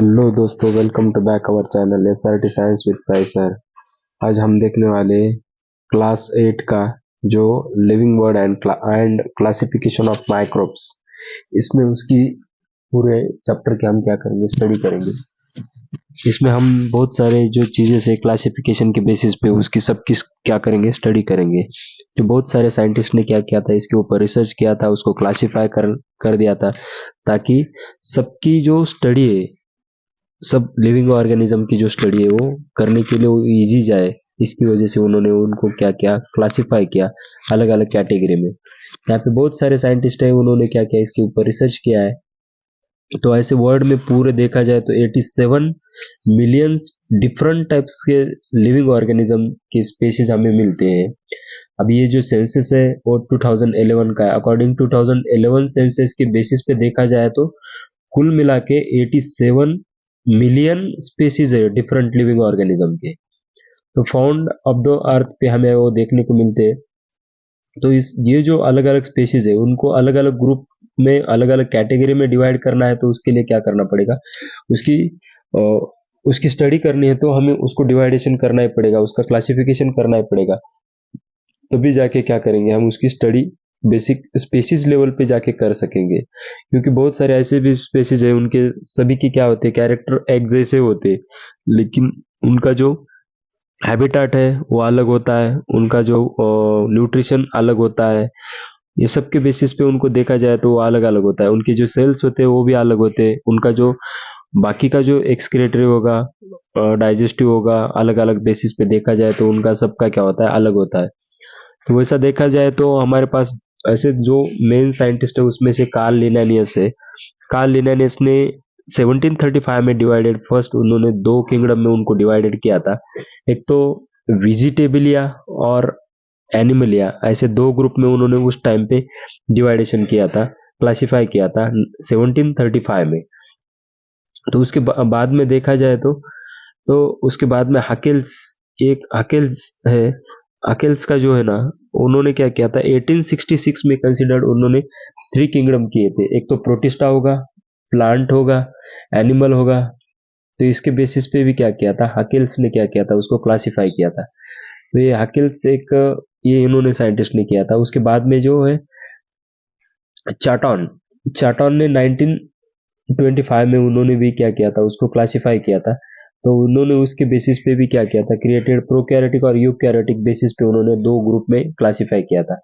Hello दोस्तों, welcome to back our channel SRT science with Sai sir. आज हम देखने वाले क्लास 8 का जो living world and classification of microbes, इसमें उसकी पूरे चैप्टर के हम क्या करेंगे, स्टडी करेंगे। इसमें हम बहुत सारे जो चीजें से क्लासिफिकेशन के बेसिस पे उसकी सबकी क्या करेंगे, स्टडी करेंगे। जो बहुत सारे साइंटिस्ट ने क्या किया था, इसके ऊपर रिसर्च किया था, उसको क्लासिफाई कर दिया था, ताकि सबकी जो स्टडी है, सब लिविंग ऑर्गेनिज्म की जो स्टडी है वो करने के लिए वो इजी जाए। इसकी वजह से उन्होंने उनको क्या किया, क्लासिफाई किया अलग अलग कैटेगरी में। यहाँ पे बहुत सारे साइंटिस्ट हैं, उन्होंने क्या किया, इसके ऊपर रिसर्च किया है। तो ऐसे वर्ल्ड में पूरे देखा जाए तो 87 मिलियंस डिफरेंट टाइप्स के लिविंग ऑर्गेनिज्म के स्पेसीज हमें मिलते हैं। अब ये जो सेंसस है वो 2011 का है। अकॉर्डिंग 2011 सेंसस के बेसिस पे देखा जाए तो कुल मिला के 87 मिलियन स्पेसीज है डिफरेंट लिविंग ऑर्गेनिज्म के। तो फाउंड ऑफ द अर्थ पे हमें वो देखने को मिलते हैं। तो ये जो अलग अलग स्पेसीज है उनको अलग अलग ग्रुप में, अलग अलग कैटेगरी में डिवाइड करना है। तो उसके लिए क्या करना पड़ेगा, उसकी स्टडी करनी है तो हमें उसको डिवाइडेशन करना ही पड़ेगा, उसका क्लासिफिकेशन करना ही पड़ेगा। तभी जाके क्या करेंगे, हम उसकी स्टडी बेसिक स्पेसीज लेवल पे जाके कर सकेंगे। क्योंकि बहुत सारे ऐसे भी स्पेसीज है, उनके सभी की क्या होते हैं, कैरेक्टर एक जैसे होते हैं, लेकिन उनका जो हैबिटाट है वो अलग होता है, उनका जो न्यूट्रिशन अलग होता है। ये सब के बेसिस पे उनको देखा जाए तो वो अलग अलग होता है। उनके जो सेल्स होते हैं वो भी अलग होते हैं। उनका जो बाकी का जो एक्सक्रीटरी होगा, डाइजेस्टिव होगा, अलग अलग बेसिस पे देखा जाए तो उनका सबका क्या होता है, अलग होता है। तो वैसा देखा जाए तो हमारे पास ऐसे जो मेन साइंटिस्ट है उसमें से कार्ल लिनानियस है। कार्ल लिनानियस ने 1735 में डिवाइडेड, फर्स्ट उन्होंने 2 किंगडम में उनको डिवाइडेड किया था। एक तो वेजिटेबलिया और एनिमलिया, ऐसे 2 ग्रुप में उन्होंने उस टाइम पे डिवाइडेशन किया था, क्लासिफाई किया था 1735 में। तो उसके बाद में देखा जाए तो उसके बाद में हकेल्स है। हकेल्स का जो है ना, उन्होंने क्या किया था, 1866 में कंसिडर्ड उन्होंने 3 किंगडम किए थे। एक तो प्रोटिस्टा होगा, प्लांट होगा, एनिमल होगा। तो इसके बेसिस पे भी क्या किया था, हकेल्स ने क्या किया था, उसको क्लासिफाई किया था। तो ये हकेल्स ये इन्होंने साइंटिस्ट ने किया था। उसके बाद में जो है चार्टन ने 1925 में उन्होंने भी क्या किया था, उसको क्लासिफाई किया था। तो उन्होंने उसके बेसिस पे भी क्या किया था, क्रिएटेड प्रोकैरियोटिक और यूकैरियोटिक बेसिस पे उन्होंने 2 ग्रुप में क्लासिफाई किया था।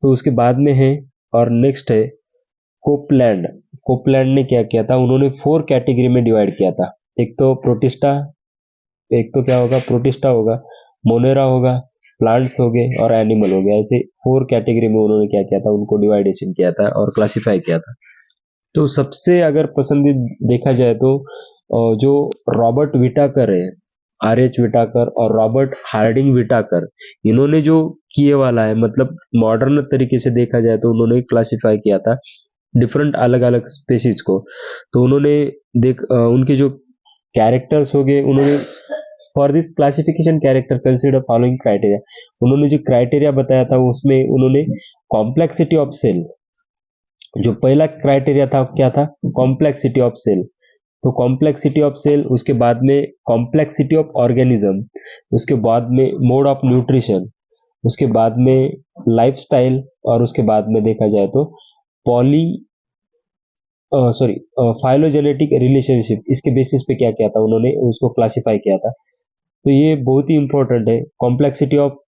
तो उसके बाद में है, और नेक्स्ट है कोपलैंड। कोपलैंड ने क्या किया था, उन्होंने 4 कैटेगरी में डिवाइड किया था। एक तो प्रोटिस्टा होगा, मोनेरा होगा, प्लांट्स हो गए और एनिमल हो गया। ऐसे 4 कैटेगरी में उन्होंने क्या किया था, उनको डिवाइडेशन किया था और क्लासिफाई किया था। तो सबसे अगर पसंदीदा देखा जाए तो जो रॉबर्ट विटाकर है, RH विटाकर और रॉबर्ट हार्डिंग विटाकर, इन्होंने जो किए वाला है, मतलब मॉडर्न तरीके से देखा जाए तो उन्होंने क्लासिफाई किया था डिफरेंट अलग अलग स्पेसीज को। तो उन्होंने उनके जो कैरेक्टर्स हो गए, उन्होंने for this classification character consider following criteria, उन्होंने जो क्राइटेरिया बताया था उसमें उन्होंने कॉम्प्लेक्सिटी ऑफ सेल, जो पहला क्राइटेरिया था क्या था, कॉम्प्लेक्सिटी ऑफ सेल। तो कॉम्प्लेक्सिटी ऑफ सेल, उसके बाद में कॉम्प्लेक्सिटी ऑफ ऑर्गेनिज्म, उसके बाद में मोड ऑफ न्यूट्रिशन, उसके बाद में लाइफस्टाइल, और उसके बाद में देखा जाए तो फाइलोजेनेटिक रिलेशनशिप। इसके बेसिस पे क्या किया था, उन्होंने उसको क्लासिफाई किया था। तो ये बहुत ही इंपॉर्टेंट है, कॉम्प्लेक्सिटी ऑफ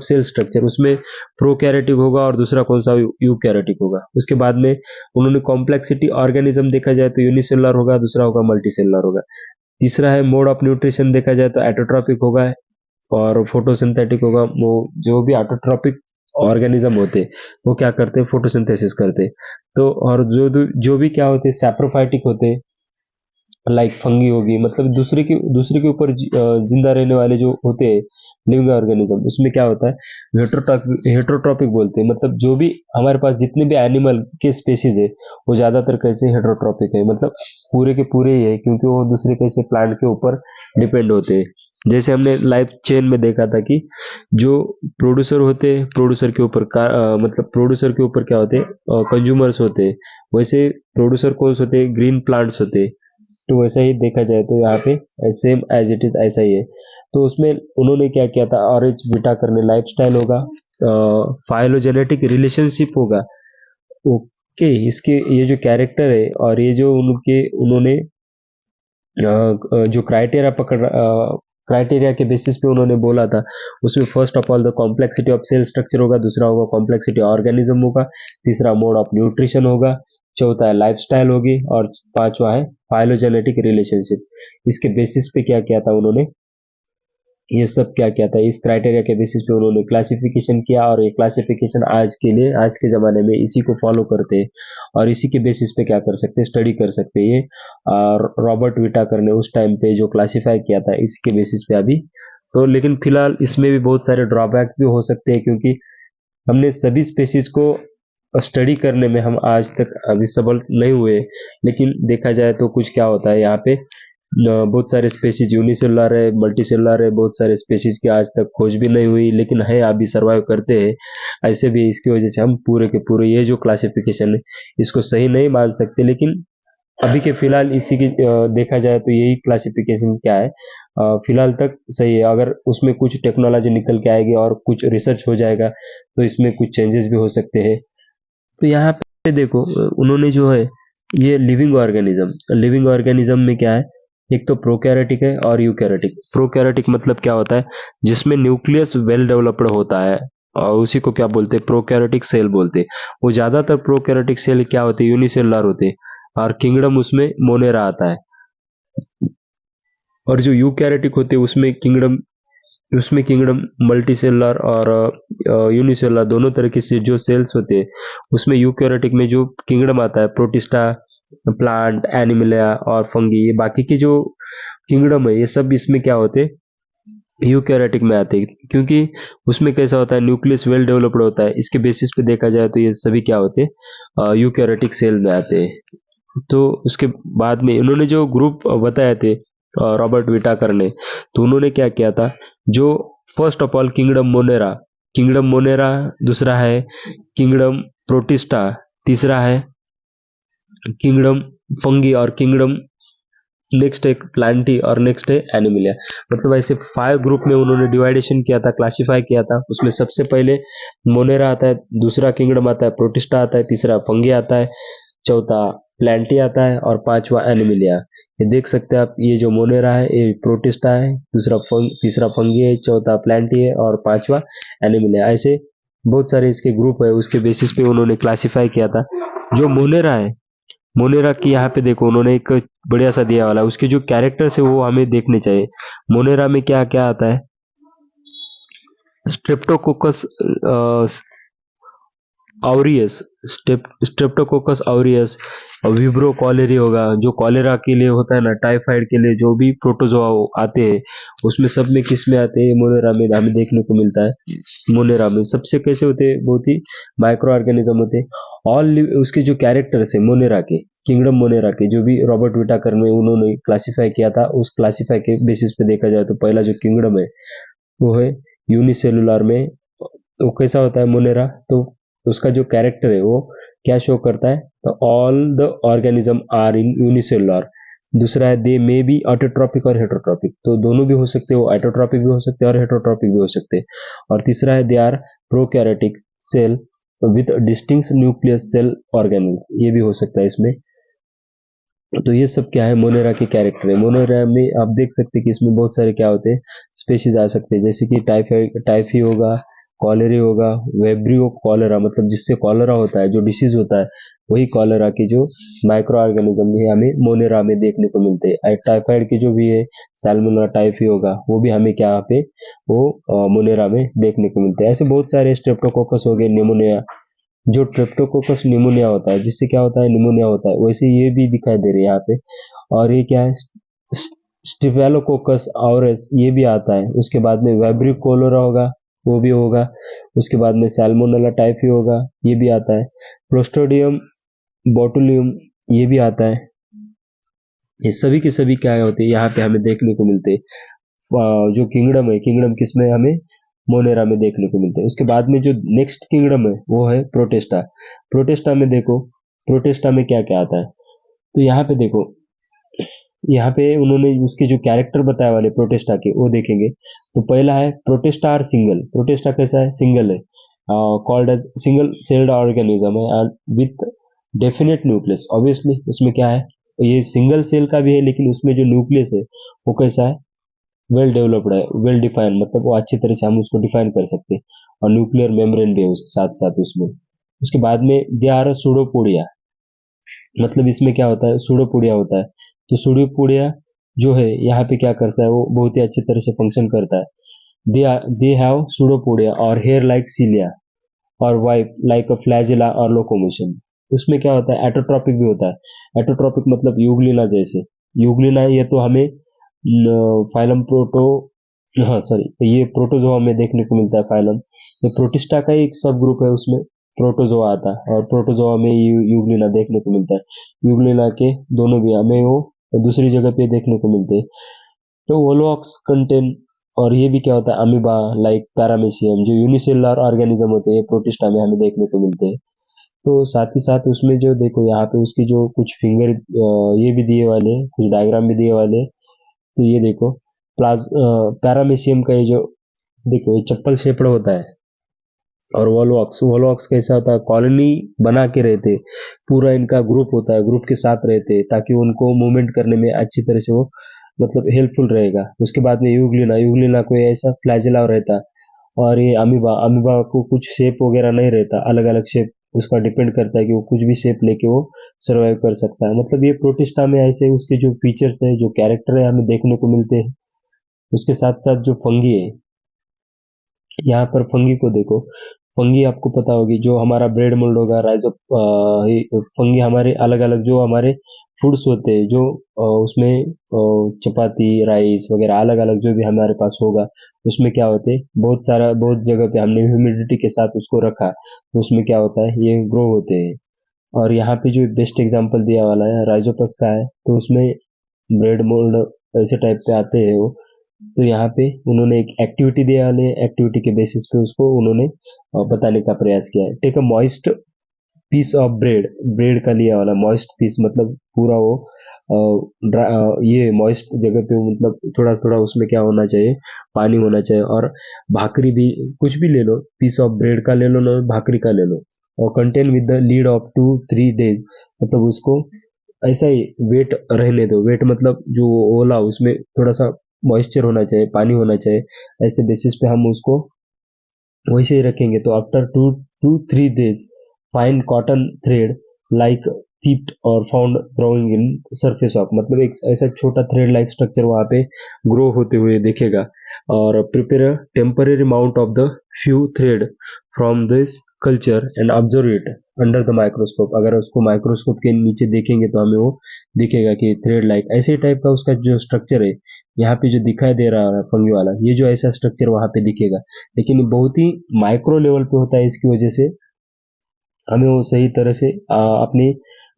सेल स्ट्रक्चर। उसमें प्रोकैरियोटिक होगा और दूसरा कौन सा, यूकैरियोटिक होगा। उसके बाद में उन्होंने कॉम्प्लेक्सिटी ऑर्गेनिज्म देखा जाए तो यूनिसेलुलर होगा, दूसरा होगा मल्टीसेलुलर होगा। तीसरा है मोड ऑफ न्यूट्रिशन, देखा जाए तो एटोट्रॉपिक होगा और फोटोसिंथेटिक होगा। वो जो भी एटोट्रॉपिक ऑर्गेनिज्म होते वो क्या करते हैं, फोटोसिंथेसिस करते। तो और जो भी क्या होते, सैप्रोफाइटिक होते, लाइक फंगी होगी, मतलब दूसरे के ऊपर जिंदा रहने वाले जो होते हैं लिविंग ऑर्गेनिज्म, उसमें क्या होता है, हेट्रोट्रॉपिक बोलते हैं। मतलब जो भी हमारे पास जितने भी एनिमल के स्पेसीज है वो ज्यादातर कैसे हेट्रोट्रॉपिक है, मतलब पूरे के पूरे ही है, क्योंकि वो दूसरे कैसे प्लांट के ऊपर डिपेंड होते हैं। जैसे हमने लाइफ चेन में देखा था कि जो प्रोड्यूसर होते हैं, प्रोड्यूसर के ऊपर क्या होते हैं, कंज्यूमर्स होते हैं। वैसे प्रोड्यूसर कौन होते हैं, ग्रीन प्लांट्स होते हैं। तो वैसा ही देखा जाए तो यहाँ पे सेम एज इट इज ऐसा ही है। तो उसमें उन्होंने क्या किया था, RH बीटा करने लाइफस्टाइल होगा, फाइलोजेनेटिक रिलेशनशिप होगा, ओके, इसके ये जो कैरेक्टर है और ये जो उनके उन्होंने जो क्राइटेरिया के बेसिस पे उन्होंने बोला था, उसमें first of all the complexity of cell structure होगा, दूसरा होगा कॉम्प्लेक्सिटी ऑर्गेनिज्म होगा, तीसरा मोड ऑफ न्यूट्रिशन होगा, चौथा है लाइफस्टाइल होगी और पांचवा है फाइलोजेनेटिक रिलेशनशिप। इसके बेसिस पे क्या किया था उन्होंने, ये सब क्या क्या था, इस क्राइटेरिया के बेसिस पे उन्होंने क्लासिफिकेशन किया और ये क्लासिफिकेशन आज के लिए, आज के ज़माने में इसी को फॉलो करते हैं और इसी के बेसिस पे क्या कर सकते हैं, स्टडी कर सकते हैं ये। और रॉबर्ट विटाकर ने उस टाइम पे जो क्लासीफाई किया था इसके बेसिस पे अभी तो, लेकिन फिलहाल इसमें भी बहुत सारे ड्रॉबैक्स भी हो सकते हैं क्योंकि हमने सभी स्पेसीज को स्टडी करने में हम आज तक अभी सबल नहीं हुए। लेकिन देखा जाए तो कुछ क्या होता है यहाँ पे, बहुत सारे स्पेसीज यूनिसेलुलर है, मल्टीसेलुलर है, बहुत सारे स्पेसीज की आज तक खोज भी नहीं हुई लेकिन है अभी सर्वाइव करते हैं। ऐसे भी इसकी वजह से हम पूरे के पूरे ये जो क्लासिफिकेशन है इसको सही नहीं मान सकते, लेकिन अभी के फिलहाल इसी की देखा जाए तो यही क्लासिफिकेशन क्या है, फिलहाल तक सही है। अगर उसमें कुछ टेक्नोलॉजी निकल के आएगी और कुछ रिसर्च हो जाएगा तो इसमें कुछ चेंजेस भी हो सकते हैं। तो यहाँ पे देखो उन्होंने जो है ये लिविंग ऑर्गेनिज्म में क्या है, एक तो प्रोकैरियोटिक है और यूकैरियोटिक। प्रोकैरियोटिक मतलब क्या होता है, जिसमें न्यूक्लियस वेल डेवलप्ड होता है और उसी को क्या बोलते हैं, प्रोकैरियोटिक सेल बोलते हैं। वो ज्यादातर प्रोकैरियोटिक सेल क्या होते हैं, यूनिसेलुलर होते हैं और किंगडम उसमें मोनेरा आता है। और जो यूकैरियोटिक होते हैं उसमें किंगडम मल्टीसेलुलर और यूनिसेलुलर दोनों तरीके से जो सेल्स होते हैं, उसमें यूकैरियोटिक में जो किंगडम आता है, प्रोटिस्टा, प्लांट, एनिमलिया और फंगी, ये बाकी के जो किंगडम है ये सब इसमें क्या होते हैं, यूकैरियोटिक में आते हैं। क्योंकि उसमें कैसा होता है, न्यूक्लियस वेल डेवलप्ड होता है, इसके बेसिस पे देखा जाए तो ये सभी क्या होते हैं, यूकैरियोटिक सेल में आते हैं। तो उसके बाद में इन्होंने जो ग्रुप बताए थे रॉबर्ट विटाकर ने, तो उन्होंने क्या किया था, जो first of all kingdom Monera, दूसरा है किंगडम प्रोटिस्टा, तीसरा है किंगडम फंगी और किंगडम नेक्स्ट है प्लांटी और नेक्स्ट है एनिमलिया। मतलब ऐसे 5 ग्रुप में उन्होंने डिवाइडेशन किया था, क्लासिफाई किया था। उसमें सबसे पहले मोनेरा आता है, दूसरा किंगडम आता है, प्रोटिस्टा आता है, तीसरा फंगी आता है, चौथा प्लांटी आता है और पांचवा एनिमलिया। ये देख सकते हैं आप, ये जो मोनेरा है ये प्रोटिस्टा है, तीसरा फंगी है, चौथा प्लांटी है और पांचवा एनिमलिया। ऐसे बहुत सारे इसके ग्रुप है, उसके बेसिस पे उन्होंने क्लासिफाई किया था। जो मोनेरा की यहाँ पे देखो उन्होंने एक बढ़िया सा दिया वाला, उसके जो कैरेक्टर्स है वो हमें देखने चाहिए। मोनेरा में क्या क्या आता है, Streptococcus aureus, Streptococcus aureus, विब्रो cholerae होगा, जो कॉलेरा के लिए होता है ना, टाइफाइड के लिए जो भी प्रोटोजोआ आते हैं उसमें सब में किस में आते हैं, मोनेरा में हमें देखने को मिलता है। मोनेरा में सबसे कैसे होते हैं, बहुत ही माइक्रो ऑर्गेनिज्म होते हैं। ऑल उसके जो कैरेक्टर्स है मोनेरा के, किंगडम मोनेरा के, जो भी रॉबर्ट विटाकर में उन्होंने क्लासीफाई किया था, उस क्लासीफाई के बेसिस पे देखा जाए तो पहला जो किंगडम है वो है यूनिसेलुलर में। वो कैसा होता है मोनेरा, तो उसका जो कैरेक्टर है वो क्या शो करता है, तो all the organism are in unicellular. दूसरा है दे मे बी ऑटोट्रॉपिक और हेटरोट्रॉपिक, तो दोनों भी हो सकते हैं, वो ऑटोट्रॉपिक भी हो सकते हैं और हेटरोट्रॉपिक भी हो सकते हैं। और तीसरा है they are prokaryotic cell with distinct nucleus cell organelles, ये भी हो सकता है इसमें। तो ये सब क्या है, मोनेरा के कैरेक्टर है। मोनेरा में आप देख सकते हैं कि इसमें बहुत सारे क्या होते हैं, स्पेशीज आ सकते हैं, जैसे कि टाइफी होगा, कॉलेरी होगा, वेब्रियो कॉलेरा, मतलब जिससे कॉलेरा होता है, जो डिसीज होता है वही कॉलेरा के जो माइक्रो ऑर्गेनिज्म है हमें मोनेरा में देखने को मिलते हैं। टाइफाइड के जो भी है, सैल्मोनेला टाइफी होगा, वो भी हमें क्या पे वो मोनेरा में देखने को मिलते हैं। ऐसे बहुत सारे, स्ट्रेप्टोकोकस हो गए, निमोनिया, जो ट्रिप्टोकोकस निमोनिया होता है, जिससे क्या होता है, निमोनिया होता है, वैसे ये भी दिखाई दे रही है यहाँ पे। और ये क्या है, स्टिफेलोकोकस ऑरेस, ये भी आता है। उसके बाद में वेब्रियो कोलेरा होगा, वो भी होगा। उसके बाद में सैल्मोनेला टाइफी होगा, ये भी आता है। क्लोस्ट्रिडियम बोटुलियम, ये भी आता है। ये सभी के सभी क्या होते हैं, यहाँ पे हमें देखने को मिलते हैं। जो किंगडम है, किंगडम किसमें हमें मोनेरा में देखने को मिलते हैं। उसके बाद में जो नेक्स्ट किंगडम है वो है प्रोटेस्टा। प्रोटेस्टा में देखो, प्रोटेस्टा में क्या क्या आता है, तो यहाँ पे देखो, यहाँ पे उन्होंने उसके जो कैरेक्टर बताए वाले प्रोटेस्टा के वो देखेंगे। तो पहला है प्रोटेस्टा आर सिंगल। प्रोटेस्टा कैसा है? सिंगल है, called as single celled organism है and with definite nucleus. Obviously इसमें क्या है, ये सिंगल सेल का भी है लेकिन उसमें जो न्यूक्लियस है वो कैसा है? वेल डेवलप्ड है, वेल डिफाइंड, मतलब वो अच्छी तरह से हम उसको डिफाइन कर सकते हैं। और न्यूक्लियर मेम्ब्रेन भी है उसके साथ साथ उसमें। उसके बाद में दे आर सूडोपोडिया, मतलब इसमें क्या होता है? सूडोपोडिया होता है। तो सूडोपोडिया जो है यहाँ पे क्या करता है, वो बहुत ही अच्छी तरह से फंक्शन करता है। दे हैव सूडोपोडिया और हेयर लाइक सीलिया और वाइप लाइक अ फ्लैजिला और लोकोमोशन। उसमें क्या होता है? एटोट्रॉपिक भी होता है। एटोट्रॉपिक मतलब यूग्लिना जैसे। यूग्लिना ये तो हमें फाइलम प्रोटो, हाँ सॉरी, ये प्रोटोजोआ में देखने को मिलता है फाइलम। ये प्रोटिस्टा का एक सब ग्रुप है, उसमें प्रोटोजोआ आता है और प्रोटोजोआ में यूग्लिना देखने को मिलता है। यूग्लिना के दोनों भी हमें वो दूसरी जगह पे देखने को मिलते हैं। तो वोलोक्स कंटेन, और ये भी क्या होता है? अमीबा लाइक पैरामीशियम, जो यूनिसेलुलर ऑर्गेनिज्म होते हैं प्रोटिस्टा में हमें देखने को मिलते हैं। तो साथ ही साथ उसमें जो देखो यहाँ पे उसकी जो कुछ फिंगर ये भी दिए वाले हैं, कुछ डायग्राम भी दिए वाले हैं। तो ये देखो पैरामीशियम का ये जो देखो ये चप्पल शेप्ड होता है। और वॉलवॉक्स, वॉलवॉक्स कैसा होता है? कॉलोनी बना के रहते, पूरा इनका ग्रुप होता है, ग्रुप के साथ रहते ताकि उनको मूवमेंट करने में अच्छी तरह से वो मतलब हेल्पफुल रहेगा। उसके बाद में यूग्लिना, यूग्लिना कोई ऐसा फ्लैजिला रहता है। और ये अमीबा, अमीबा को कुछ शेप वगैरह नहीं रहता, अलग अलग शेप उसका डिपेंड करता है कि वो कुछ भी शेप लेके वो सर्वाइव कर सकता है। मतलब ये प्रोटिस्टा में ऐसे उसके जो फीचर्स है, जो कैरेक्टर है, हमें देखने को मिलते हैं। उसके साथ साथ जो फंगी है, यहाँ पर फंगी को देखो। फंगी आपको पता होगी, जो हमारा ब्रेड मोल्ड होगा, राइज ऑफ फंगी हमारे अलग अलग जो हमारे फूड्स होते हैं, जो उसमें चपाती, राइस वगैरह अलग अलग जो भी हमारे पास होगा, उसमें क्या होते हैं? बहुत सारा, बहुत जगह पे हमने ह्यूमिडिटी के साथ उसको रखा तो उसमें क्या होता है? ये ग्रो होते हैं। और यहाँ पे जो बेस्ट एग्जांपल दिया वाला है राइजोपस का है, तो उसमें ब्रेड मोल्ड ऐसे टाइप पे आते हैं वो। तो यहाँ पे उन्होंने एक एक्टिविटी दिया वाले, एक्टिविटी के बेसिस पे उसको उन्होंने बताने का प्रयास किया है। Take a moist piece of bread, bread का लिया वाला मॉइस्ट पीस, मतलब पूरा वो ये मॉइस्ट जगह पे, मतलब थोड़ा थोड़ा उसमें क्या होना चाहिए? पानी होना चाहिए। और भाकरी भी, कुछ भी ले लो, पीस ऑफ ब्रेड का ले लो ना, भाकरी का ले लो, और contain with the lead of 2-3 days, मतलब उसको ऐसा ही वेट रहने दो। वेट मतलब जो ओला, उसमें थोड़ा सा मॉइस्चर होना चाहिए, पानी होना चाहिए। ऐसे बेसिस पे हम उसको वैसे ही रखेंगे। तो after 2-3 days fine cotton thread like थिप्ड और found growing in surface of, मतलब एक ऐसा छोटा थ्रेड लाइक स्ट्रक्चर वहां पे ग्रो होते हुए दिखेगा। और prepare a temporary mount of the few thread from this culture and observe it under the microscope. अगर उसको माइक्रोस्कोप के नीचे देखेंगे तो हमें वो दिखेगा कि थ्रेड लाइक ऐसे टाइप का उसका जो स्ट्रक्चर है, यहाँ पे जो दिखाई दे रहा है फंगी वाला, ये जो ऐसा स्ट्रक्चर वहां पे दिखेगा, लेकिन बहुत ही माइक्रो लेवल पे होता है। इसकी वजह से हमें वो सही तरह से अपनी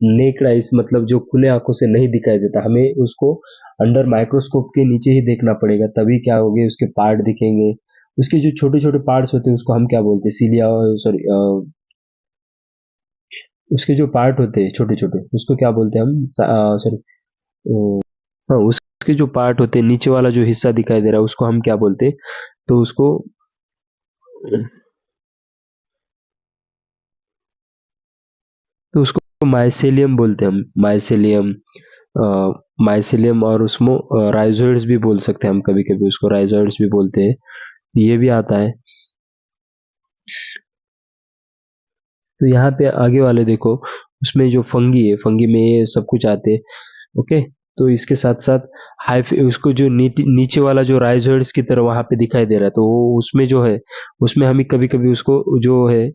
नेक्ड आइज, मतलब जो खुले आंखों से नहीं दिखाई देता, हमें उसको अंडर माइक्रोस्कोप के नीचे ही देखना पड़ेगा, तभी क्या होगे? उसके पार्ट दिखेंगे। उसके जो छोटे छोटे पार्ट्स होते हैं उसको हम क्या बोलते हैं? सीलिया, सॉरी, उसके जो पार्ट होते हैं छोटे छोटे, उसको क्या बोलते हैं हम? सॉरी, हाँ, उसके जो पार्ट होते हैं, नीचे वाला जो हिस्सा दिखाई दे रहा है, उसको हम क्या बोलते हैं? तो उसको माइसेलियम बोलते हैं हम, माइसेलियम। माइसेलियम, और उसमें राइजोइड्स भी बोल सकते हैं हम, कभी कभी उसको राइजोइड्स भी बोलते हैं। ये भी आता है। तो यहाँ पे आगे वाले देखो, उसमें जो फंगी है, फंगी में ये सब कुछ आते हैं। ओके, तो इसके साथ साथ उसको जो नीचे वाला जो राइजोइड्स की तरह वहां पे दिखाई दे रहा है, तो वो उसमें जो है, उसमें हमें कभी कभी उसको जो है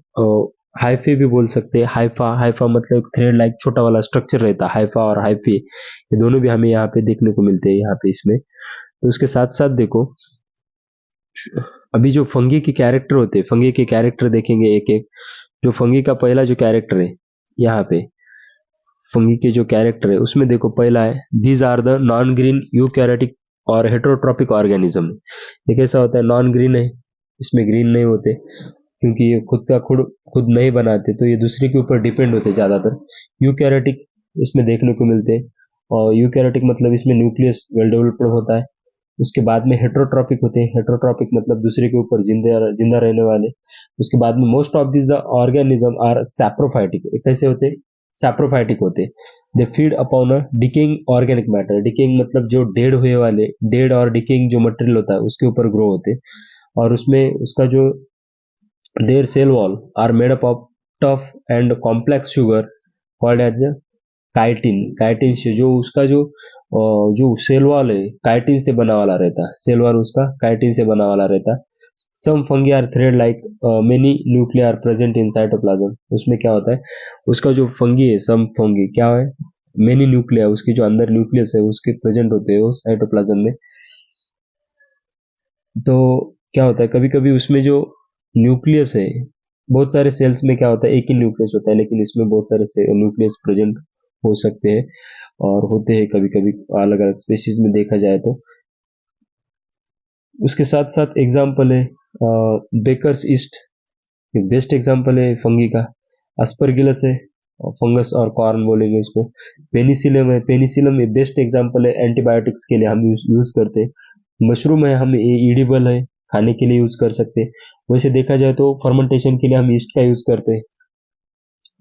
हाइफे भी बोल सकते हैं। हाइफा, हाइफा मतलब एक थ्रेड लाइक छोटा वाला स्ट्रक्चर रहता है। हाइफा और हाइफे, ये दोनों भी हमें यहाँ पे देखने को मिलते हैं यहाँ पे इसमें। तो उसके साथ साथ देखो, अभी जो फंगी के कैरेक्टर होते हैं, फंगी के कैरेक्टर देखेंगे एक एक। जो फंगी का पहला जो कैरेक्टर है यहाँ पे, फंगी के जो कैरेक्टर है उसमें देखो, पहला है these are the non green eukaryotic और हेटेरोट्रॉपिक ऑर्गेनिज्म। ये कैसा होता है? नॉन ग्रीन है, इसमें ग्रीन नहीं होते, क्योंकि ये खुद का खुद खुद नहीं बनाते, तो ये दूसरे के ऊपर डिपेंड होते ज्यादातर। यूकैरियोटिक इसमें देखने को मिलते हैं। और यूकैरियोटिक मतलब इसमें न्यूक्लियस वेल डेवलप्ड होता है। उसके बाद में हेट्रोट्रॉपिक होते हैं, हेट्रोट्रॉपिक मतलब दूसरे के ऊपर जिंदा रहने वाले। उसके बाद में most of this the organism are saprophytic. कैसे होते? सैप्रोफाइटिक होते। They feed upon a decaying organic matter. Decaying मतलब जो डेड हुए वाले, डेड और डिकेइंग जो मटेरियल होता है उसके ऊपर ग्रो होते। और उसमें उसका जो their cell wall are made up of tough and complex sugar called as chitin. Chitin से जो उसका जो सेल वॉल है काइटिन से बना वाला रहता है। सेल वॉल उसका काइटिन से बना वाला रहता है। Some fungi are thread like many nuclei are present in cytoplasm. उसमें क्या होता है, उसका जो फंगी है, सम फंगी क्या है, मेनी न्यूक्लिया, उसकी जो अंदर न्यूक्लियस है उसके प्रेजेंट होते हैं उस साइटोप्लाज्म में। तो क्या होता है, कभी कभी उसमें जो न्यूक्लियस है, बहुत सारे सेल्स में क्या होता है एक ही न्यूक्लियस होता है, लेकिन इसमें बहुत सारे न्यूक्लियस प्रेजेंट हो सकते हैं और होते हैं कभी कभी अलग अलग स्पेशीज में देखा जाए तो। उसके साथ साथ एग्जाम्पल है बेकर्स ईस्ट, बेस्ट एग्जाम्पल है फंगी का। अस्परगिलस है, फंगस और कॉर्न बोलेंगे उसको। पेनिसिलम है, पेनिसिलम ये बेस्ट एग्जाम्पल है एंटीबायोटिक्स के लिए हम यूज करते हैं। मशरूम है, हम ये ईडिबल है, खाने के लिए यूज कर सकते हैं। वैसे देखा जाए तो फर्मेंटेशन के लिए हम ईस्ट का यूज करते हैं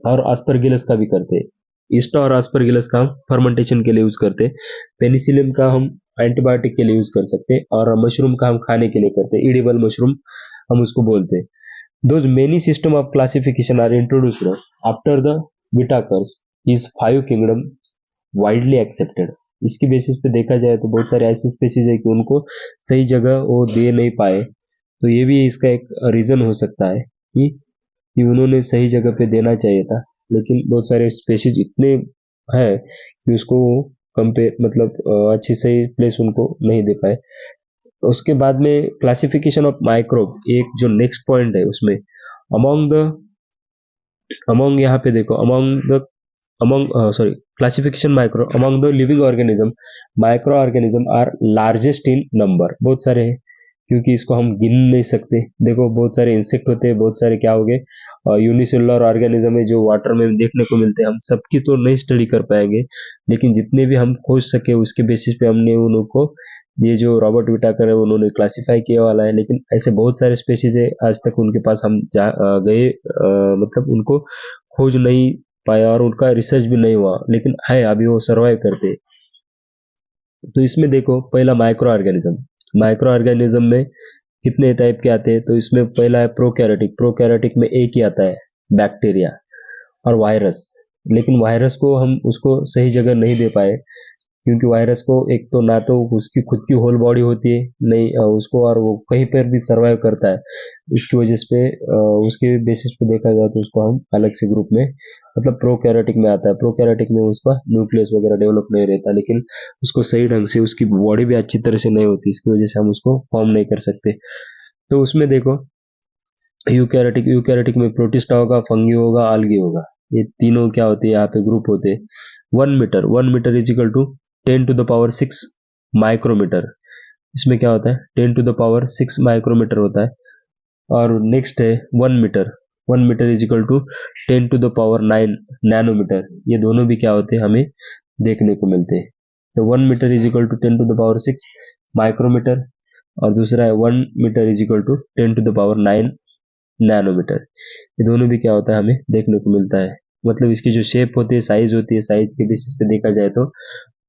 और आस्परगिलस का भी करते हैं। ईस्ट और आस्परगिलस का हम फर्मेंटेशन के लिए यूज करते हैं। पेनिसिलियम का हम एंटीबायोटिक के लिए यूज कर सकते हैं और मशरूम का हम खाने के लिए करते हैं, ईडिबल मशरूम हम उसको बोलते हैं। Those many system of classification are introduced after the Whitakers is five kingdom widely accepted। इसकी बेसिस पे देखा जाए तो बहुत सारे ऐसी स्पेसीज है कि उनको सही जगह वो दे नहीं पाए। तो ये भी इसका एक रीजन हो सकता है कि उन्होंने सही जगह पे देना चाहिए था, लेकिन बहुत सारे स्पेसीज इतने हैं कि उसको कंपेयर मतलब अच्छी सही प्लेस उनको नहीं दे पाए। उसके बाद में क्लासिफिकेशन ऑफ माइक्रोब, एक जो नेक्स्ट पॉइंट है उसमें अमोंग यहाँ पे देखो among sorry classification micro among the living organism, micro organism are largest in number. बहुत सारे हैं क्योंकि इसको हम गिन नहीं सकते। देखो बहुत सारे इंसेक्ट होते हैं, बहुत सारे क्या हो गए यूनिसेलुलर ऑर्गेनिज्म है जो वाटर में देखने को मिलते हैं। हम सबकी तो नहीं स्टडी कर पाएंगे, लेकिन जितने भी हम खोज सके उसके बेसिस पे हमने उनको, ये जो रॉबर्ट विटाकर है उन्होंने क्लासिफाई किया वाला है। लेकिन ऐसे बहुत सारे स्पेसीज है आज तक उनके पास हम गए मतलब उनको खोज नहीं पाया और उनका रिसर्च भी नहीं हुआ, लेकिन है अभी वो सर्वाइव करते। तो इसमें देखो पहला माइक्रो ऑर्गेनिज्म, माइक्रो ऑर्गेनिज्म में कितने टाइप के आते हैं, तो इसमें पहला है प्रोकैरियोटिक। प्रोकैरियोटिक में एक ही आता है बैक्टीरिया और वायरस, लेकिन वायरस को हम उसको सही जगह नहीं दे पाए क्योंकि वायरस को एक तो ना तो उसकी खुद की होल बॉडी होती है नहीं उसको, और वो कहीं पर भी सर्वाइव करता है। इसकी वजह से उसके बेसिस पे देखा जाए तो उसको हम अलग से ग्रुप में मतलब प्रोकैरियोटिक में आता है। प्रोकैरियोटिक में उसका न्यूक्लियस वगैरह डेवलप नहीं रहता, लेकिन उसको सही ढंग से उसकी बॉडी भी अच्छी तरह से नहीं होती, इसकी वजह से हम उसको फॉर्म नहीं कर सकते। तो उसमें देखो यूकैरियोटिक, यूकैरियोटिक में प्रोटिस्टा होगा, फंगी होगा, आल्गी होगा। ये तीनों क्या होते हैं यहाँ पे ग्रुप होते हैं। 1 metre, 1 metre is equal to 10⁻6 micrometre. इसमें क्या होता है 10⁻6 माइक्रोमीटर होता है। और नेक्स्ट है 1 metre, 1 metre is equal to 10⁹ nanometre. ये दोनों भी क्या होते हैं हमें देखने को मिलते हैं। तो 1 metre is equal to 10⁻6 micrometre और दूसरा है 1 metre is equal to 10⁹ nanometre. ये दोनों भी क्या होता है हमें देखने को मिलता है। मतलब इसकी जो शेप होती है, साइज होती है, साइज के बेसिस पे देखा जाए तो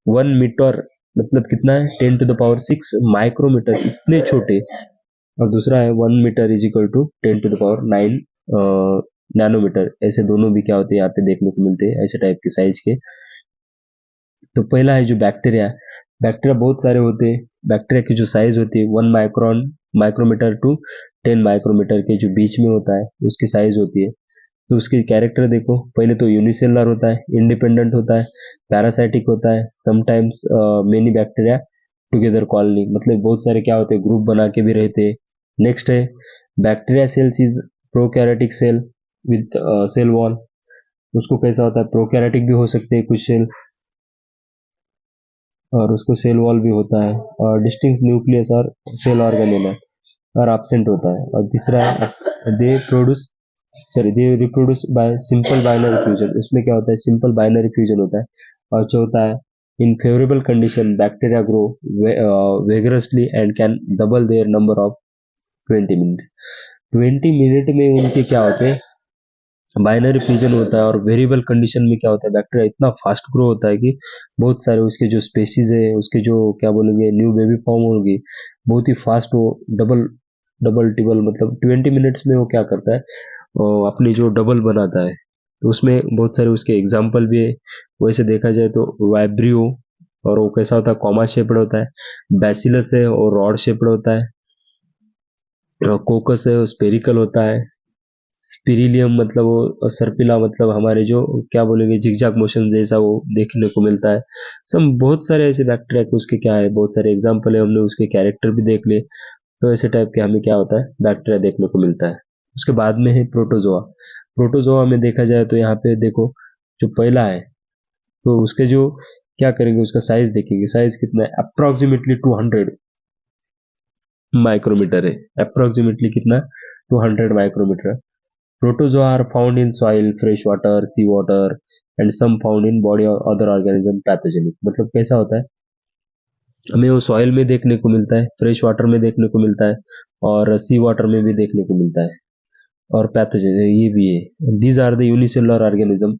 1 मीटर मतलब कितना है 10⁻6 माइक्रोमीटर, इतने छोटे। और दूसरा है 1 metre is equal to 10⁹ nanometre. ऐसे दोनों भी क्या होते हैं यहाँ पे देखने को मिलते हैं ऐसे टाइप के साइज के। तो पहला है जो बैक्टीरिया, बैक्टीरिया बहुत सारे होते हैं। बैक्टीरिया की जो साइज होती है 1 माइक्रोमीटर टू 10 माइक्रोमीटर के जो बीच में होता है उसकी साइज होती है। तो उसके कैरेक्टर देखो, पहले तो यूनिसेलुलर होता है, इंडिपेंडेंट होता है, पैरासाइटिक होता है, sometimes many bacteria together colony, मतलब बहुत सारे क्या होते हैं ग्रुप बना के भी रहते हैं। नेक्स्ट है bacteria cells is prokaryotic cell with cell wall. उसको कैसा होता है, प्रोकैरियोटिक भी हो सकते हैं कुछ सेल और उसको सेल वॉल भी होता है, और डिस्टिंक्ट न्यूक्लियस और सेल ऑर्गेनेल और एब्सेंट होता है। और तीसरा है they reproduce by simple binary fusion. उसमें क्या होता है सिंपल बाइनरी फ्यूजन होता है। और चौथा है In favorable condition, bacteria grow vigorously and can double their number of 20 minutes. 20 minute में उनके क्या होते हैं, बाइनरी फ्यूजन होता है। और वेरिएबल कंडीशन में क्या होता है, बैक्टीरिया इतना फास्ट ग्रो होता है कि बहुत सारे उसके जो स्पेसीज है, उसके जो क्या बोलेंगे न्यू बेबी फॉर्म होगी, बहुत ही फास्ट वो डबल टिबल मतलब 20 मिनट्स में वो क्या करता है, अपनी जो डबल बनाता है। तो उसमें बहुत सारे उसके एग्जाम्पल भी है। वैसे देखा जाए तो वाइब्रियो, और वो कैसा होता है, कॉमा शेप्ड होता है। बैसिलस है और रॉड शेप्ड होता है। कोकस है वो स्पेरिकल होता है। स्पिरिलियम मतलब वो सर्पिला, मतलब हमारे जो क्या बोलेंगे जिगजैग मोशन जैसा वो देखने को मिलता है। सब बहुत सारे ऐसे बैक्टीरिया के उसके क्या है, बहुत सारे एग्जाम्पल है, हमने उसके कैरेक्टर भी देख लिए। तो ऐसे टाइप के हमें क्या होता है, बैक्टीरिया देखने को मिलता है। उसके बाद में है प्रोटोजोआ। प्रोटोजोआ में देखा जाए तो यहाँ पे देखो, जो पहला है तो उसके जो क्या करेंगे, उसका साइज देखेंगे। साइज कितना है, अप्रोक्सीमेटली 200 माइक्रोमीटर है। अप्रोक्सीमेटली कितना, 200 micrometre. Protozoa are found in soil, fresh water, sea water and some found in body और अदर ऑर्गेनिज्म पैथोजेनिक। मतलब कैसा होता है, हमें वो सॉइल में देखने को मिलता है, फ्रेश वाटर में देखने को मिलता है, और सी वाटर में भी देखने को मिलता है, और पैथोजन ये भी है। These are the unicellular organism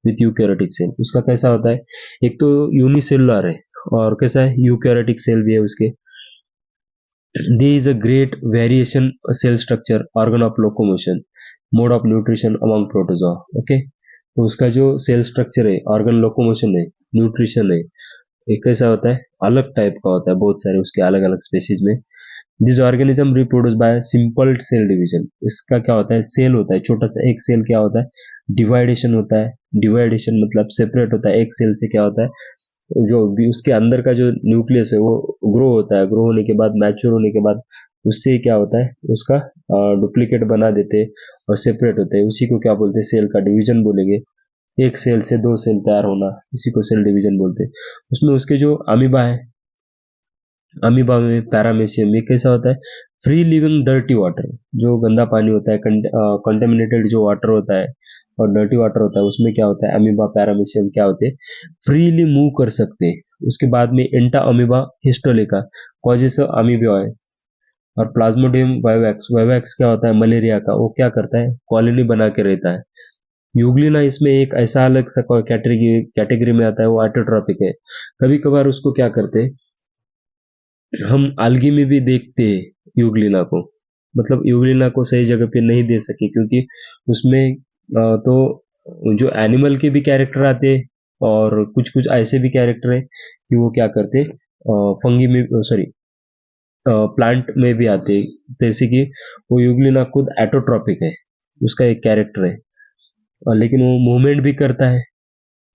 with eukaryotic cell. उसका कैसा होता है, एक तो यूनिसेलुलर है और कैसा है, यूकैरियोटिक सेल भी है उसके। There is a great variation cell structure, organ of locomotion, mode of nutrition among protozoa. Okay, तो उसका जो सेल स्ट्रक्चर है, ऑर्गन लोकोमोशन है, न्यूट्रिशन है, एक कैसा होता है, अलग टाइप का होता है, बहुत सारे उसके अलग अलग स्पेसीज में। This organism reproduce by simple cell division. इसका क्या होता है, सेल होता है छोटा सा, एक सेल क्या होता है, डिवाइडेशन होता है। डिवाइडेशन मतलब सेपरेट होता है, एक सेल से क्या होता है, जो भी उसके अंदर का जो न्यूक्लियस है वो ग्रो होता है। ग्रो होने के बाद, मैच्योर होने के बाद, उससे क्या होता है, उसका डुप्लीकेट बना देते हैं और सेपरेट होते हैं। उसी को क्या बोलते हैं, सेल का डिवीजन बोलेंगे। एक सेल से दो सेल तैयार होना, इसी को सेल डिवीजन बोलते हैं। उसमें उसके जो अमीबा है, अमीबा में पैरामेसियम में कैसा होता है, फ्री लिविंग डर्टी वाटर, जो गंदा पानी होता है, कंटेमिनेटेड जो वाटर होता है और डर्टी वाटर होता है, उसमें क्या होता है, अमीबा पैरामेसियम क्या होते हैं, फ्रीली मूव कर सकते हैं। उसके बाद में एंटा अमीबा हिस्टोलिका कॉजेस अमीबियोसिस, और प्लाज्मोडियम वाइवैक्स। वाइवैक्स क्या होता है, मलेरिया का, वो क्या करता है, कॉलोनी बना के रहता है। यूग्लिना इसमें एक ऐसा अलग सा कैटेगरी में आता है, वो ऑटोट्रॉपिक है। कभी कभार उसको क्या करते हैं, हम algae में भी देखते हैं यूग्लिना को। मतलब यूग्लिना को सही जगह पे नहीं दे सके, क्योंकि उसमें तो जो एनिमल के भी कैरेक्टर आते हैं और कुछ कुछ ऐसे भी कैरेक्टर है कि वो क्या करते, फंगी में, सॉरी, प्लांट में भी आते हैं। जैसे कि वो यूग्लिना खुद एटोट्रॉपिक है, उसका एक कैरेक्टर है, और लेकिन वो मूवमेंट भी करता है।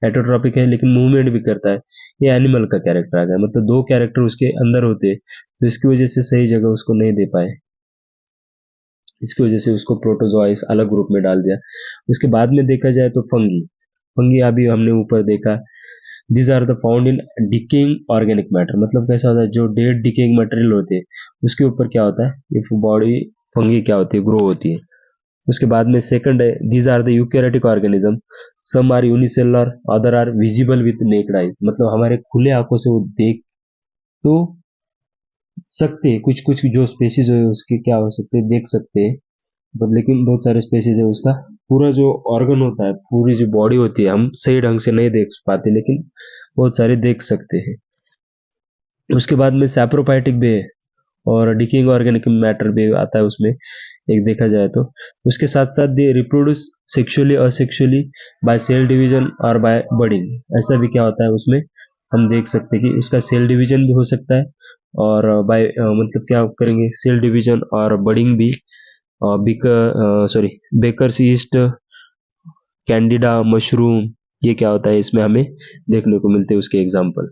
एटोट्रॉपिक है लेकिन मूवमेंट भी करता है। ये एनिमल का कैरेक्टर आ गया, मतलब दो कैरेक्टर उसके अंदर होते हैं, तो इसकी वजह से सही जगह उसको नहीं दे पाए। इसकी वजह से उसको प्रोटोजोआ इस अलग ग्रुप में डाल दिया। उसके बाद में देखा जाए तो फंगी। फंगी अभी हमने ऊपर देखा, these are the found in decaying organic matter. मतलब कैसा होता है, जो डेड डिकेइंग मटेरियल होते हैं उसके ऊपर क्या होता है, ये बॉडी फंगी क्या होती है, ग्रो होती है। उसके बाद में सेकंड है, these are the eukaryotic organism, some are unicellular, other are visible with naked eyes. मतलब हमारे खुले आंखों से वो देख तो सकते हैं, कुछ कुछ जो स्पेसीज है उसके क्या हो सकते हैं, देख सकते हैं, बट लेकिन बहुत सारे स्पेसीज है उसका पूरा जो ऑर्गन होता है, पूरी जो बॉडी होती है, हम सही ढंग से नहीं देख पाते, लेकिन बहुत सारे देख सकते हैं। उसके बाद में सैप्रोफाइटिक भी है और डिकेइंग ऑर्गेनिक मैटर भी आता है उसमें, एक देखा जाए तो। उसके साथ साथ they reproduce sexually asexually by cell division और बाय बडिंग। ऐसा भी क्या होता है उसमें, हम देख सकते हैं कि उसका सेल डिवीजन भी हो सकता है, और बाय मतलब क्या करेंगे, सेल डिवीजन और बडिंग भी। बेकर्स ईस्ट, कैंडिडा, मशरूम, ये क्या होता है, इसमें हमें देखने को मिलते हैं उसके एग्जाम्पल।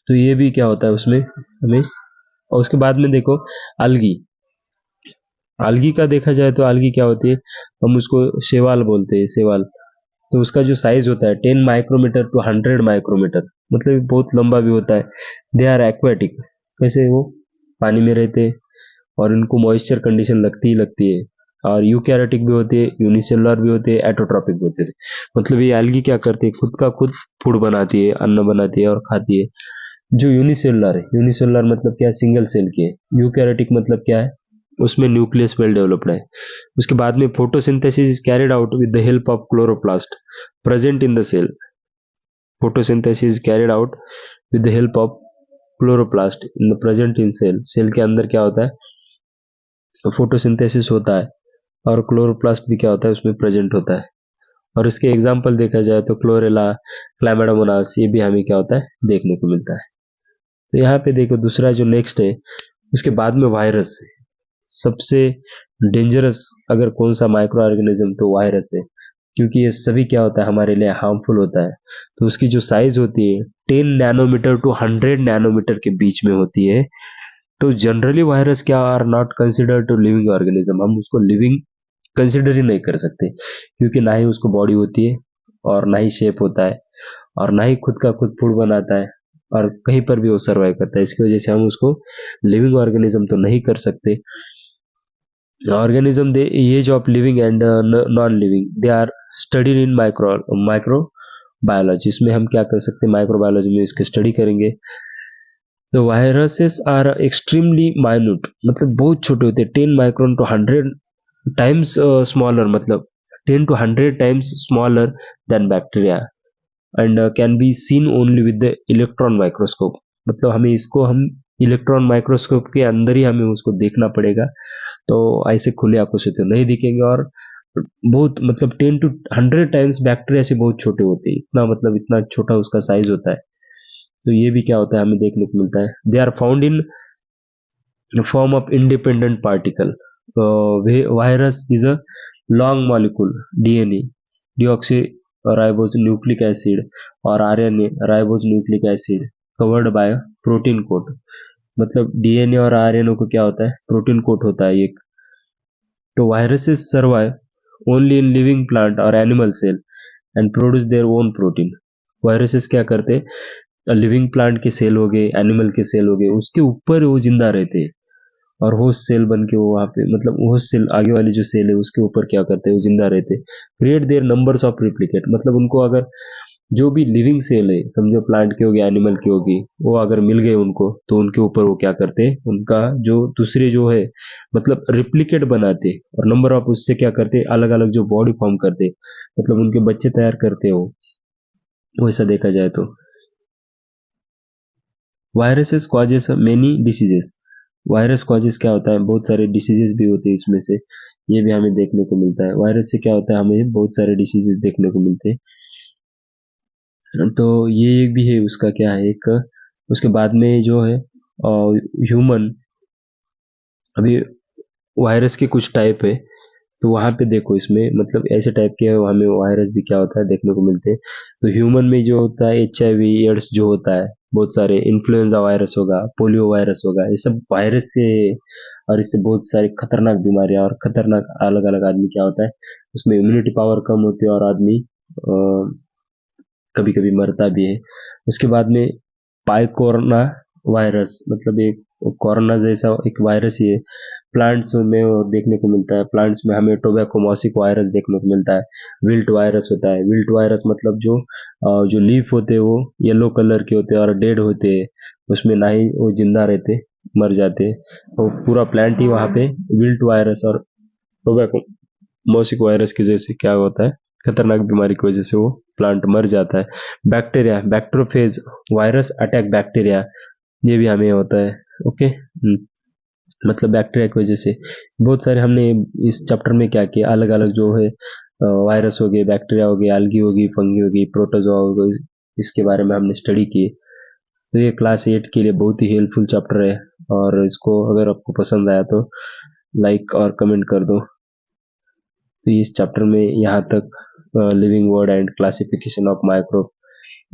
तो ये भी क्या होता है उसमें हमें। और उसके बाद में देखो अलगी। अलगी का देखा जाए तो अलगी क्या होती है, हम उसको शेवाल बोलते हैं, शेवाल। तो उसका जो साइज होता है 10 माइक्रोमीटर टू 100 माइक्रोमीटर, मतलब बहुत लंबा भी होता है। दे आर एक्वाटिक, कैसे वो पानी में रहते हैं और इनको मॉइस्चर कंडीशन लगती ही लगती है। और यूकैरियोटिक भी होते हैं, यूनिसेलुलर भी होते हैं, एटोट्रॉपिक भी होते हैं। मतलब ये एल्गी क्या करती है, खुद का खुद फूड बनाती है, अन्न बनाती है और खाती है। जो यूनिसेलुलर है, यूनिसेलुलर मतलब क्या है, सिंगल सेल की है। यूकैरियोटिक मतलब क्या है, उसमें न्यूक्लियस वेल डेवलप्ड है। उसके बाद में photosynthesis is carried out with the help of chloroplast present in the cell. Photosynthesis is carried out with the help of chloroplast in the present in cell. Cell के अंदर क्या होता है, तो फोटोसिंथेसिस होता है और क्लोरोप्लास्ट भी क्या होता है, उसमें प्रेजेंट होता है। और इसके एग्जाम्पल देखा जाए तो क्लोरेला, क्लैमाइडोमोनास, ये भी हमें क्या होता है, देखने को मिलता है। तो यहाँ पे देखो दूसरा जो नेक्स्ट है, उसके बाद में वायरस। सबसे डेंजरस अगर कौन सा माइक्रो ऑर्गेनिज्म, तो वायरस है, क्योंकि ये सभी क्या होता है, हमारे लिए हार्मफुल होता है। तो उसकी जो साइज होती है 10 नैनोमीटर टू 100 नैनोमीटर के बीच में होती है। तो जनरली वायरस क्या are not considered to living organism, हम उसको लिविंग कंसिडर ही नहीं कर सकते, क्योंकि ना ही उसको बॉडी होती है और ना ही शेप होता है और ना ही खुद का खुद फूड बनाता है और कहीं पर भी वो सर्वाइव करता है। इसकी वजह से हम उसको लिविंग ऑर्गेनिज्म तो नहीं कर सकते। Organism, they as of living and non living, they are studied in micro biology. इसमें हम क्या कर सकते हैं, माइक्रो बायोलॉजी में इसकी स्टडी करेंगे। तो वायरसेस आर एक्सट्रीमली माइन्यूट, मतलब बहुत छोटे होते हैं, 10 माइक्रोन टू 100 टाइम्स स्मॉलर, मतलब 10 to 100 times smaller than bacteria and can be seen only with the electron microscope. मतलब हमें इसको हम इलेक्ट्रॉन माइक्रोस्कोप के अंदर ही हमें उसको देखना पड़ेगा, तो ऐसे खुले आंखों से तो नहीं दिखेंगे। और बहुत मतलब 10 to 100 टाइम्स बैक्टीरिया से बहुत छोटे होते हैं, इतना मतलब इतना छोटा उसका साइज होता है। तो ये भी क्या होता है, हमें देखने को मिलता है। They are found in form of independent particle. Virus is a long molecule DNA, deoxyribose nucleic acid, और RNA ribose nucleic acid covered by protein coat. मतलब डीएनए और आरएनए को क्या होता है, प्रोटीन कोट होता है एक। तो viruses survive only in living plant और animal cell and produce their own protein. Viruses क्या करते हैं, लिविंग प्लांट के सेल हो गए, एनिमल के सेल हो गए, उसके ऊपर वो जिंदा रहते हैं और होस्ट सेल बन के वो वहाँ पे, मतलब होस्ट सेल आगे वाली जो सेल है उसके ऊपर क्या करते हैं, वो जिंदा रहते हैं। Create their numbers of replicate, मतलब उनको अगर जो भी लिविंग सेल है, समझो प्लांट की होगी, एनिमल की होगी, वो अगर मिल गए उनको, तो उनके ऊपर वो क्या करते हैं, उनका जो दूसरे जो है मतलब रिप्लिकेट बनाते और नंबर ऑफ उससे क्या करते, अलग अलग जो बॉडी फॉर्म करते, मतलब उनके बच्चे तैयार करते हो, वैसा देखा जाए तो। Viruses causes many diseases. Virus causes क्या होता है, बहुत सारे डिसीजेस भी होते हैं इसमें से, ये भी हमें देखने को मिलता है। वायरस से क्या होता है, हमें बहुत सारे डिसीजेस देखने को मिलते हैं। तो ये एक भी है उसका क्या है एक। उसके बाद में जो है ह्यूमन, अभी वायरस के कुछ टाइप है, तो वहाँ पे देखो इसमें मतलब ऐसे टाइप के हमें वायरस भी क्या होता है देखने को मिलते हैं। तो ह्यूमन में जो होता है HIV एड्स जो होता है, बहुत सारे इन्फ्लुएंजा वायरस होगा, पोलियो वायरस होगा, ये सब वायरस से, और इससे बहुत सारी खतरनाक बीमारियां और खतरनाक अलग अलग आदमी क्या होता है, उसमें इम्यूनिटी पावर कम होती है और आदमी कभी कभी मरता भी है। उसके बाद में पाइकोरना वायरस, मतलब एक कोरोना जैसा एक वायरस ही है, प्लांट्स में वो देखने को मिलता है। प्लांट्स में हमें टोबैकोमोसिक वायरस देखने को मिलता है। विल्ट वायरस होता है, विल्ट वायरस मतलब जो लीफ होते हैं वो येलो कलर के होते हैं और डेड होते हैं, उसमें ना ही वो जिंदा रहते, मर जाते, वो पूरा प्लांट ही वहाँ पे विल्ट वायरस और टोबैकोमोसिक वायरस की जैसे क्या होता है, खतरनाक बीमारी की वजह से वो प्लांट मर जाता है। बैक्टीरिया, बैक्ट्रोफेज वायरस अटैक बैक्टीरिया, ये भी हमें होता है। ओके, मतलब बैक्टीरिया की वजह से बहुत सारे हमने इस चैप्टर में क्या किया, अलग अलग जो है वायरस हो गए, बैक्टीरिया हो गए, एल्गी होगी, फंगी होगी, प्रोटोजोआ हो गई, इसके बारे में हमने स्टडी की। तो ये क्लास 8 के लिए बहुत ही हेल्पफुल चैप्टर है, और इसको अगर आपको पसंद आया तो लाइक और कमेंट कर दो। तो इस चैप्टर में यहाँ तक living world and classification of microbe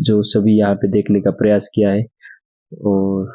जो सभी यहाँ पे देखने का प्रयास किया है, और